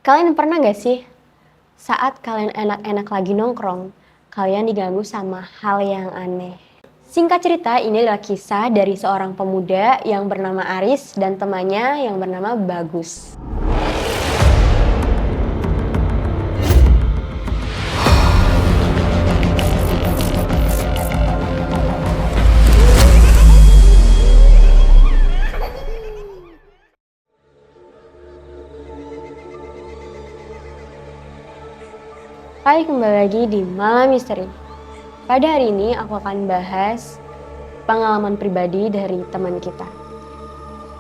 Kalian pernah gak sih saat kalian enak-enak lagi nongkrong, kalian diganggu sama hal yang aneh? Singkat cerita, ini adalah kisah dari seorang pemuda yang bernama Aris dan temannya yang bernama Bagus. Hai, kembali lagi di Malam Misteri. Pada hari ini aku akan bahas pengalaman pribadi dari teman kita.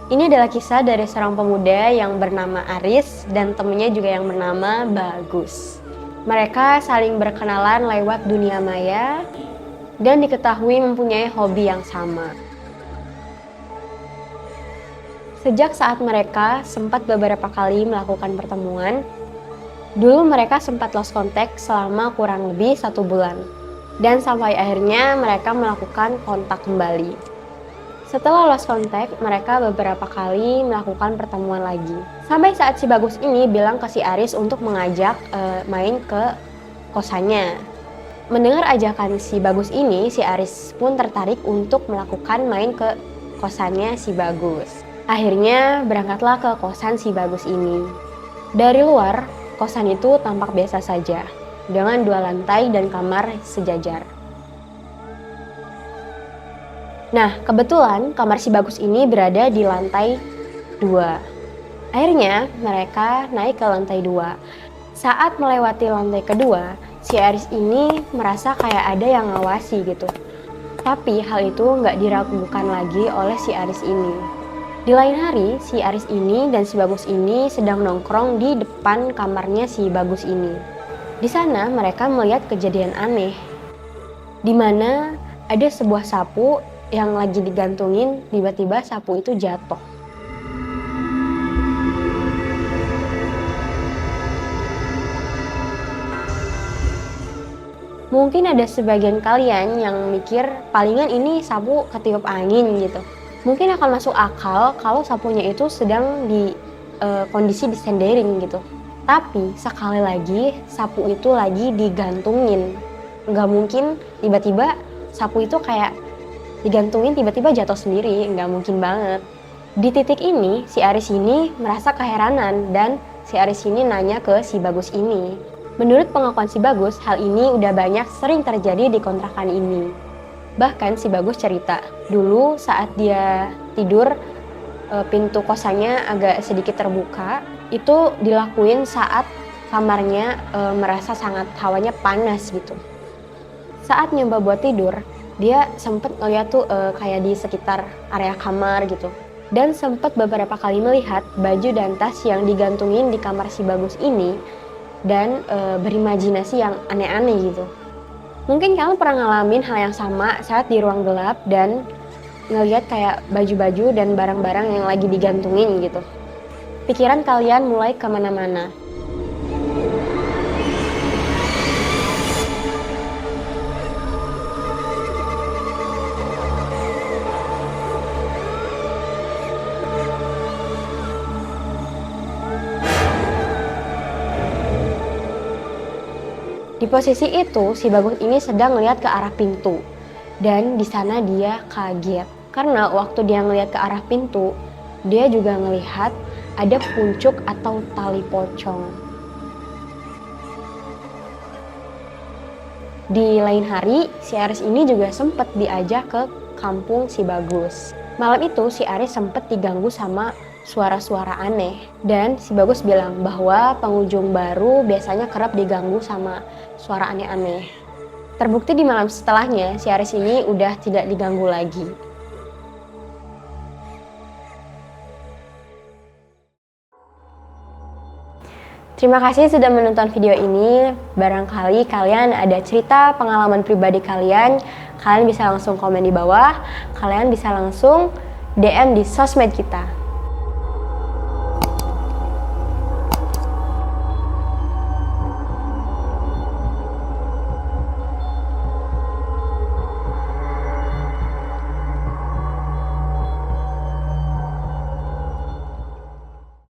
Ini adalah kisah dari seorang pemuda yang bernama Aris dan temannya juga yang bernama Bagus. Mereka saling berkenalan lewat dunia maya dan diketahui mempunyai hobi yang sama. Sejak saat mereka sempat beberapa kali melakukan pertemuan, dulu mereka sempat lost contact selama kurang lebih 1 bulan. Dan sampai akhirnya mereka melakukan kontak kembali. Setelah lost contact, mereka beberapa kali melakukan pertemuan lagi. Sampai saat si Bagus ini bilang ke si Aris untuk mengajak main ke kosannya. Mendengar ajakan si Bagus ini, si Aris pun tertarik untuk melakukan main ke kosannya si Bagus. Akhirnya berangkatlah ke kosan si Bagus ini. Dari luar, kosan itu tampak biasa saja, dengan 2 lantai dan kamar sejajar. Nah, kebetulan kamar si Bagus ini berada di lantai 2. Akhirnya, mereka naik ke lantai 2. Saat melewati lantai kedua, si Aris ini merasa kayak ada yang ngawasi gitu. Tapi hal itu nggak diragukan lagi oleh si Aris ini. Di lain hari, si Aris ini dan si Bagus ini sedang nongkrong di depan kamarnya si Bagus ini. Di sana mereka melihat kejadian aneh, di mana ada sebuah sapu yang lagi digantungin, tiba-tiba sapu itu jatuh. Mungkin ada sebagian kalian yang mikir palingan ini sapu ketiup angin gitu. Mungkin akan masuk akal kalau sapunya itu sedang di kondisi disendering gitu. Tapi sekali lagi sapu itu lagi digantungin. Nggak mungkin tiba-tiba sapu itu kayak digantungin tiba-tiba jatuh sendiri, nggak mungkin banget. Di titik ini si Aris ini merasa keheranan dan si Aris ini nanya ke si Bagus ini. Menurut pengakuan si Bagus, hal ini udah banyak sering terjadi di kontrakan ini. Bahkan si Bagus cerita, dulu saat dia tidur pintu kosannya agak sedikit terbuka, itu dilakuin saat kamarnya merasa sangat hawanya panas gitu. Saat nyoba buat tidur, dia sempet ngeliat tuh kayak di sekitar area kamar gitu. Dan sempet beberapa kali melihat baju dan tas yang digantungin di kamar si Bagus ini dan berimajinasi yang aneh-aneh gitu. Mungkin kalian pernah ngalamin hal yang sama saat di ruang gelap dan ngelihat kayak baju-baju dan barang-barang yang lagi digantungin gitu. Pikiran kalian mulai kemana-mana. Di posisi itu, si Bagus ini sedang melihat ke arah pintu. Dan di sana dia kaget. Karena waktu dia ngelihat ke arah pintu, dia juga ngelihat ada puncuk atau tali pocong. Di lain hari, si Aris ini juga sempat diajak ke kampung si Bagus. Malam itu si Aris sempat diganggu sama suara-suara aneh. Dan si Bagus bilang bahwa pengunjung baru biasanya kerap diganggu sama suara aneh-aneh. Terbukti di malam setelahnya, si Aris ini udah tidak diganggu lagi. Terima kasih sudah menonton video ini. Barangkali kalian ada cerita pengalaman pribadi kalian bisa langsung komen di bawah. Kalian bisa langsung DM di sosmed kita.